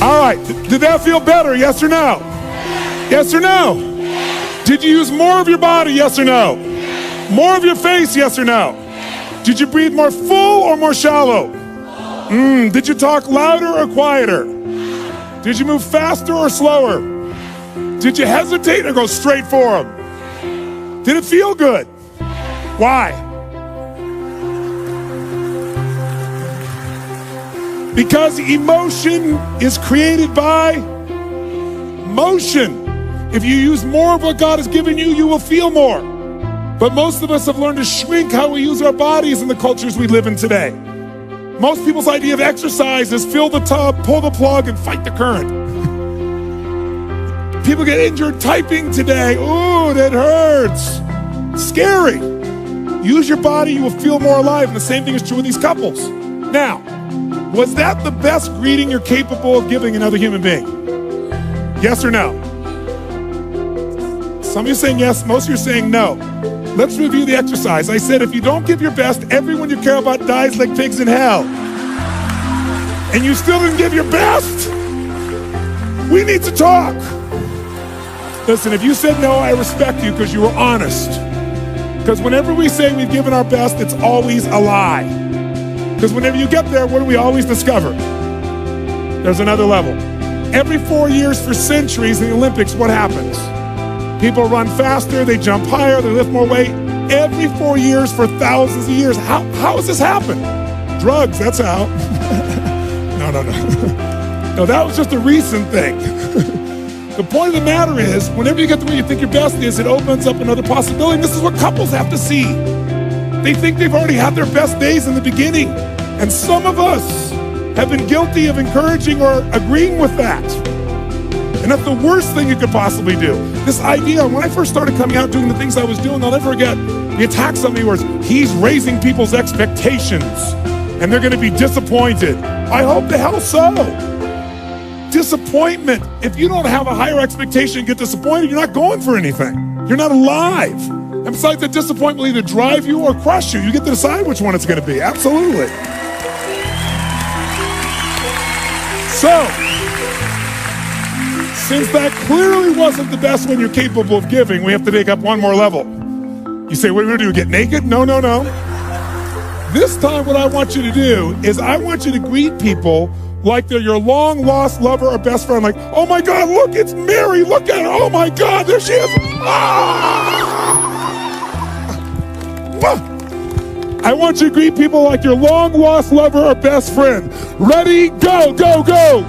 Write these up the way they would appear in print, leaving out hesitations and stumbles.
All right, did that feel better, yes or no? Yes or no? Did you use more of your body, yes or no? More of your face, yes or no? Did you breathe more full or more shallow? Did you talk louder or quieter? Did you move faster or slower? Did you hesitate or go straight for them? Did it feel good? Why? Because emotion is created by motion. If you use more of what God has given you, you will feel more. But most of us have learned to shrink how we use our bodies in the cultures we live in today. Most people's idea of exercise is fill the tub, pull the plug, and fight the current. People get injured typing today. Ooh, that hurts. Scary. Use your body, you will feel more alive. And the same thing is true with these couples. Now, was that the best greeting you're capable of giving another human being? Yes or no? Some of you are saying yes, most of you are saying no. Let's review the exercise. I said if you don't give your best, everyone you care about dies like pigs in hell. And you still didn't give your best? We need to talk. Listen, if you said no, I respect you because you were honest. Because whenever we say we've given our best, it's always a lie. Because whenever you get there, what do we always discover? There's another level. Every 4 years for centuries in the Olympics, what happens? People run faster, they jump higher, they lift more weight. Every 4 years for thousands of years. How has this happened? Drugs, that's how. No. No, that was just a recent thing. The point of the matter is, whenever you get to where you think your best is, it opens up another possibility. And this is what couples have to see. They think they've already had their best days in the beginning. And some of us have been guilty of encouraging or agreeing with that. And that's the worst thing you could possibly do. This idea, when I first started coming out doing the things I was doing, I'll never forget, the attack on me was, he's raising people's expectations and they're gonna be disappointed. I hope the hell so. Disappointment. If you don't have a higher expectation and get disappointed, you're not going for anything. You're not alive. And besides, the disappointment will either drive you or crush you. You get to decide which one it's gonna be, absolutely. So, since that clearly wasn't the best one you're capable of giving, we have to take up one more level. You say, what are we gonna do, get naked? No. This time what I want you to do is I want you to greet people like they're your long-lost lover or best friend. Like, oh my God, look, it's Mary, look at her, oh my God, there she is. I want you to greet people like your long-lost lover or best friend. Ready, go, go, go.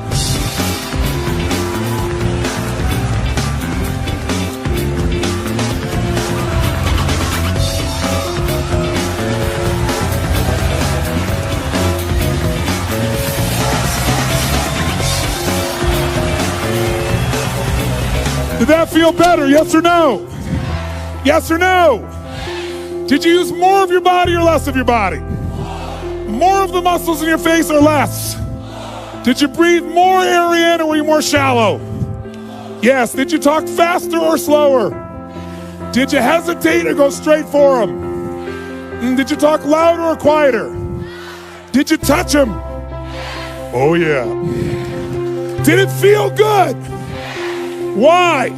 Did that feel better, yes or no? Yes or no? Did you use more of your body or less of your body? More of the muscles in your face or less? Did you breathe more air in or were you more shallow? Yes. Did you talk faster or slower? Did you hesitate or go straight for them? Did you talk louder or quieter? Did you touch them? Oh yeah. Did it feel good? Why?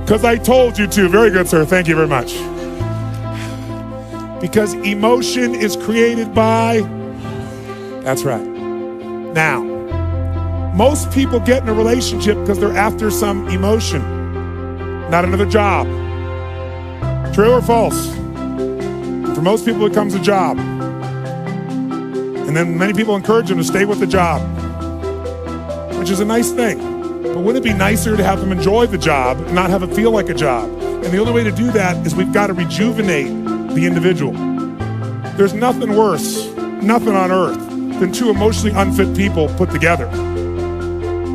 Because I told you to. Very good, sir. Thank you very much. Because emotion is created by... That's right. Now, most people get in a relationship because they're after some emotion, not another job. True or false? For most people, it becomes a job. And then many people encourage them to stay with the job, which is a nice thing. But wouldn't it be nicer to have them enjoy the job and not have it feel like a job? And the only way to do that is we've got to rejuvenate the individual. There's nothing worse, nothing on earth, than two emotionally unfit people put together.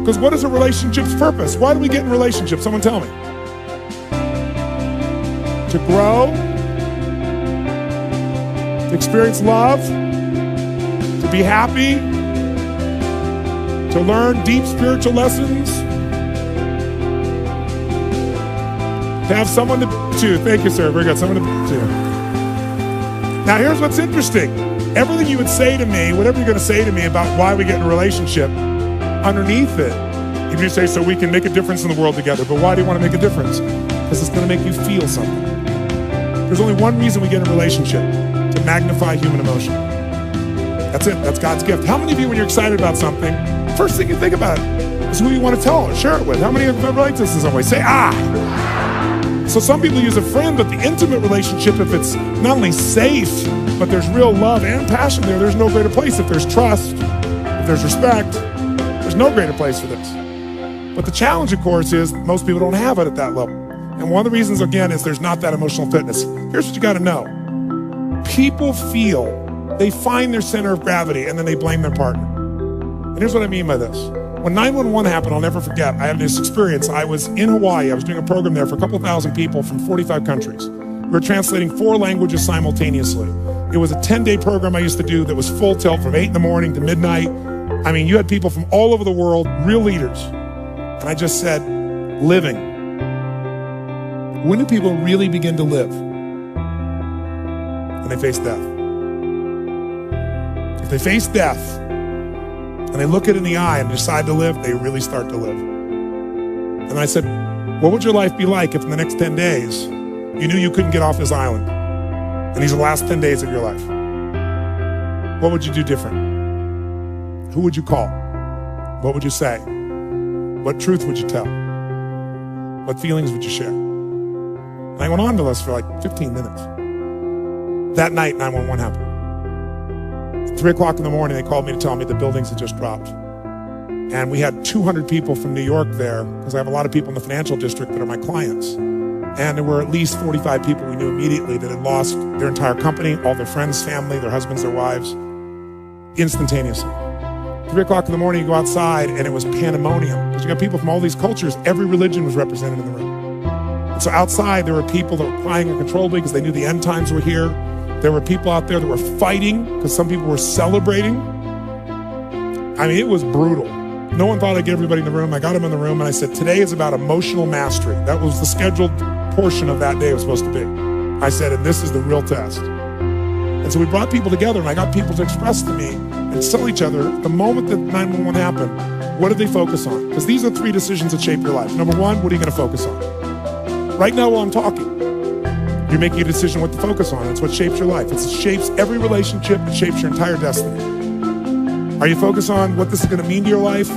Because what is a relationship's purpose? Why do we get in relationships? Someone tell me. To grow, to experience love, to be happy, to learn deep spiritual lessons, to have someone to. Thank you, sir. Very good. Someone to. Now, here's what's interesting. everything you would say to me, whatever you're going to say to me about why we get in a relationship, underneath it, if you say, so we can make a difference in the world together, but why do you want to make a difference? Because it's going to make you feel something. There's only one reason we get in a relationship, to magnify human emotion. That's it. That's God's gift. How many of you, when you're excited about something, first thing you think about is who you want to tell or share it with? How many of you relate to this in some way? Say, So some people use a friend, but the intimate relationship, if it's not only safe, but there's real love and passion there's no greater place. If there's trust, if there's respect, there's no greater place for this. But the challenge, of course, is most people don't have it at that level. And one of the reasons, again, is there's not that emotional fitness. Here's what you got to know. People they find their center of gravity, and then they blame their partner. And here's what I mean by this. When 911 happened, I'll never forget, I had this experience. I was in Hawaii. I was doing a program there for a couple thousand people from 45 countries. We were translating 4 languages simultaneously. It was a 10-day program I used to do that was full tilt from 8 in the morning to midnight. I mean, you had people from all over the world, real leaders. And I just said, living. When do people really begin to live? When they face death. If they face death and they look it in the eye and decide to live, they really start to live. And I said, what would your life be like if in the next 10 days you knew you couldn't get off this island and these are the last 10 days of your life? What would you do different? Who would you call? What would you say? What truth would you tell? What feelings would you share? And I went on to this for like 15 minutes. That night, 911 happened. At 3 o'clock in the morning, they called me to tell me the buildings had just dropped. And we had 200 people from New York there, because I have a lot of people in the financial district that are my clients. And there were at least 45 people we knew immediately that had lost their entire company, all their friends, family, their husbands, their wives, instantaneously. 3 o'clock in the morning, you go outside, and it was pandemonium. Because you got people from all these cultures, every religion was represented in the room. And so outside, there were people that were crying uncontrollably because they knew the end times were here. There were people out there that were fighting because some people were celebrating. I mean, it was brutal. No one thought I'd get everybody in the room. I got them in the room, and I said, today is about emotional mastery. That was the scheduled portion of that day it was supposed to be. I said, and this is the real test. And so we brought people together, and I got people to express to me and tell each other, the moment that 911 happened, what did they focus on? Because these are 3 decisions that shape your life. Number 1, what are you going to focus on? Right now while I'm talking, you're making a decision what to focus on. It's what shapes your life. It shapes every relationship. It shapes your entire destiny. Are you focused on what this is going to mean to your life?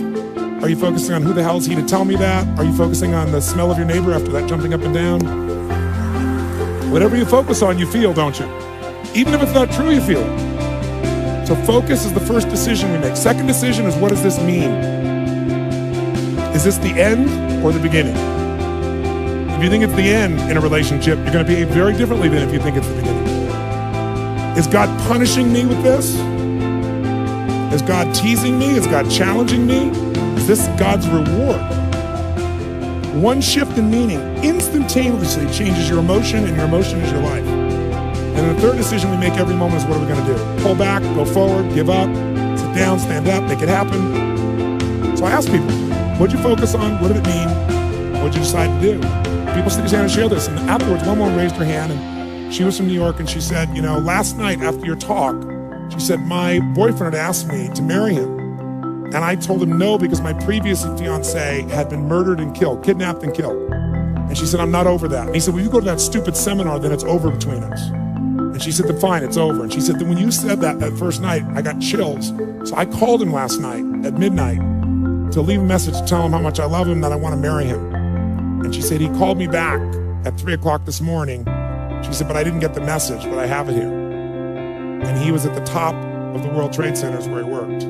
Are you focusing on who the hell is he to tell me that? Are you focusing on the smell of your neighbor after that jumping up and down? Whatever you focus on, you feel, don't you? Even if it's not true, you feel it. So focus is the first decision we make. Second decision is, what does this mean? Is this the end or the beginning? If you think it's the end in a relationship, you're going to behave very differently than if you think it's the beginning. Is God punishing me with this? Is God teasing me? Is God challenging me? Is this God's reward? One shift in meaning instantaneously changes your emotion, and your emotion is your life. And then the third decision we make every moment is, what are we going to do? Pull back, go forward, give up, sit down, stand up, make it happen. So I ask people, what'd you focus on? What did it mean? What'd you decide to do? People sit down and share this. And afterwards, one woman raised her hand, and she was from New York, and she said, last night after your talk, she said, my boyfriend had asked me to marry him. And I told him no, because my previous fiance had been murdered and killed, kidnapped and killed. And she said, I'm not over that. And he said, well, you go to that stupid seminar, then it's over between us. And she said, then fine, it's over. And she said, then when you said that first night, I got chills. So I called him last night at midnight to leave a message to tell him how much I love him, that I want to marry him. And she said, he called me back at 3 o'clock this morning. She said, but I didn't get the message, but I have it here. And he was at the top of the World Trade Centers where he worked.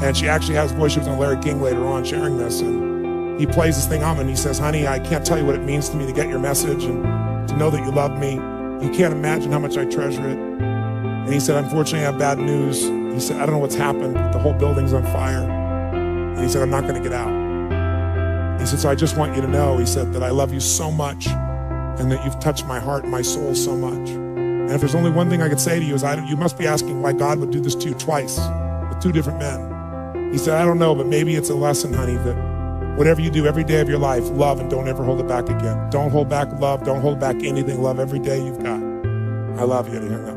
And she actually has voice. She was on Larry King later on sharing this. And he plays this thing on, and he says, honey, I can't tell you what it means to me to get your message and to know that you love me. You can't imagine how much I treasure it. And he said, unfortunately, I have bad news. He said, I don't know what's happened. The whole building's on fire. And he said, I'm not going to get out. He said, so I just want you to know, he said, that I love you so much and that you've touched my heart and my soul so much. And if there's only one thing I could say to you is, you must be asking why God would do this to you twice with 2 different men. He said, I don't know, but maybe it's a lesson, honey, that whatever you do every day of your life, love, and don't ever hold it back again. Don't hold back love. Don't hold back anything. Love every day you've got. I love you. And he hung up.